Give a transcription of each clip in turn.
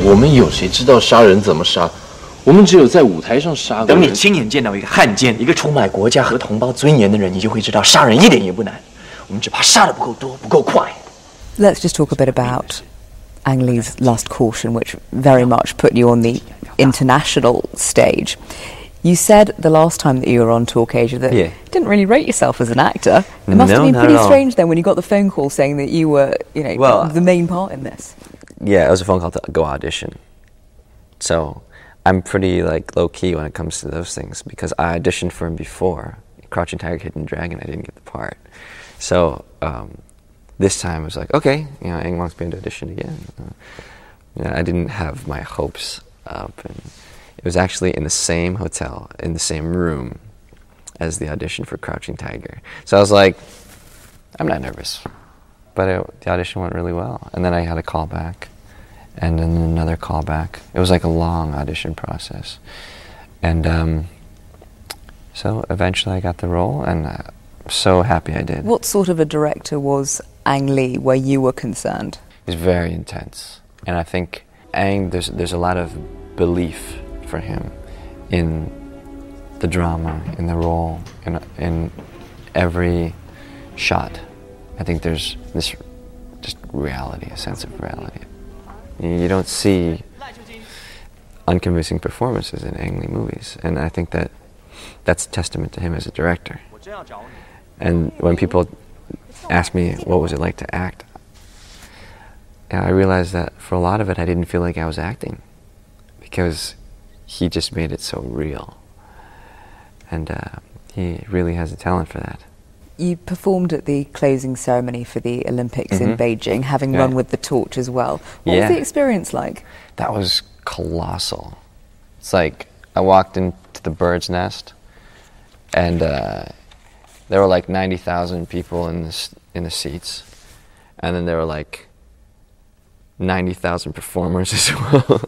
我们有谁知道杀人怎么杀？我们只有在舞台上杀过。等你亲眼见到一个汉奸，一个出卖国家和同胞尊严的人，你就会知道杀人一点也不难。我们只怕杀得不够多，不够快。Let's just talk a bit about Ang Lee's Lust Caution, which very much put you on the international stage. You said the last time that you were on Talk Asia that you didn't really rate yourself as an actor. It must have been pretty strange then when you got the phone call saying that you were, the main part in this. Yeah, it was a phone call to go audition. So I'm pretty low-key when it comes to those things because I auditioned for him before. Crouching Tiger, Hidden Dragon, I didn't get the part. So this time I was like, okay, Ang wants me to audition again. I didn't have my hopes up, and it was actually in the same hotel, in the same room as the audition for Crouching Tiger. So I was like, I'm not nervous. But the audition went really well. And then I had a call back, and then another call back. It was like a long audition process. And so eventually I got the role, and I'm so happy I did. What sort of a director was Ang Lee where you were concerned? He's very intense. And I think Ang, there's a lot of belief for him in the drama, in the role, in every shot. I think there's this just reality, a sense of reality. You don't see unconvincing performances in Ang Lee movies, and I think that's a testament to him as a director. And when people ask me what was it like to act, I realized that for a lot of it I didn't feel like I was acting because he just made it so real, and he really has a talent for that. You performed at the closing ceremony for the Olympics in Beijing, having run with the torch as well. What was the experience like? That was colossal. It's like I walked into the bird's nest, and there were like 90,000 people in the seats, and then there were like 90,000 performers as well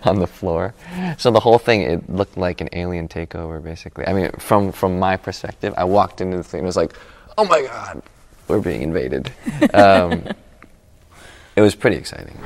on the floor. So the whole thing, it looked like an alien takeover, basically. I mean, from my perspective, I walked into the thing and it was like, oh my God, we're being invaded. It was pretty exciting.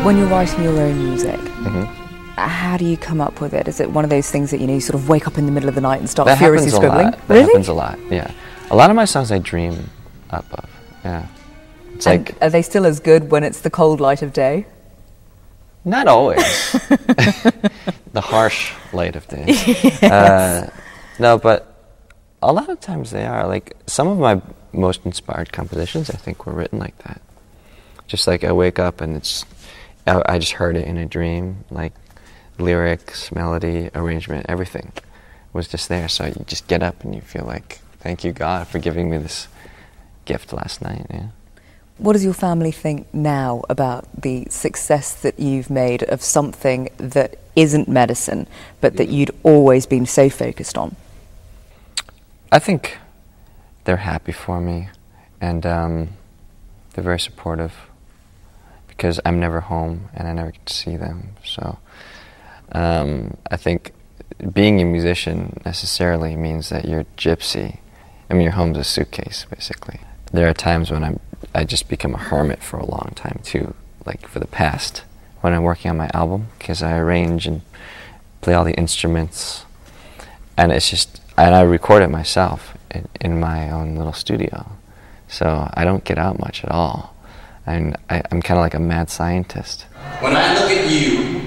When you're writing your own music, how do you come up with it? Is it one of those things that you sort of wake up in the middle of the night and start furiously scribbling? That happens a lot, yeah. A lot of my songs I dream up of, yeah. It's like, are they still as good when it's the cold light of day? Not always. The harsh light of day. Yes. No, but a lot of times they are. Like, some of my most inspired compositions, I think, were written like that. Just like I wake up and I just heard it in a dream, like lyrics, melody, arrangement, everything was just there. So you just get up and you feel like, thank you, God, for giving me this gift last night. Yeah. What does your family think now about the success that you've made of something that isn't medicine, but that you'd always been so focused on? I think they're happy for me, and they're very supportive, because I'm never home and I never get to see them. So I think being a musician necessarily means that you're gypsy. I mean, your home's a suitcase, basically. There are times when I just become a hermit for a long time too, like for the past, when I'm working on my album, because I arrange and play all the instruments, and it's just, and I record it myself in my own little studio. So I don't get out much at all. And I'm kind of like a mad scientist. When I look at you,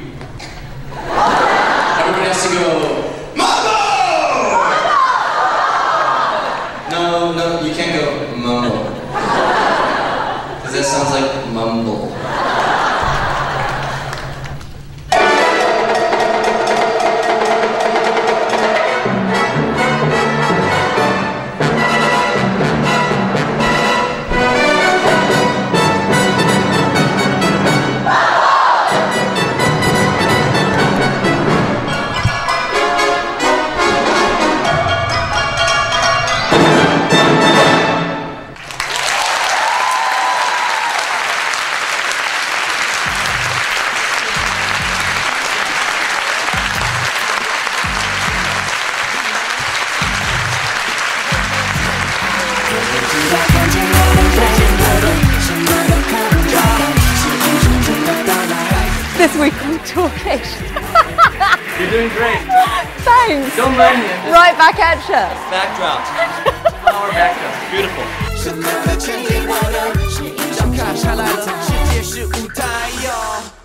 everybody has to go, Mambo! No, you can't go, Mumble. Because that sounds like mumble. this week on Talkish. You're doing great. Thanks. Don't mind me. Right back at you. Backdrop. Power backdrop. Beautiful. 是那个千里外的，是一张卡下来了，世界是舞台哟。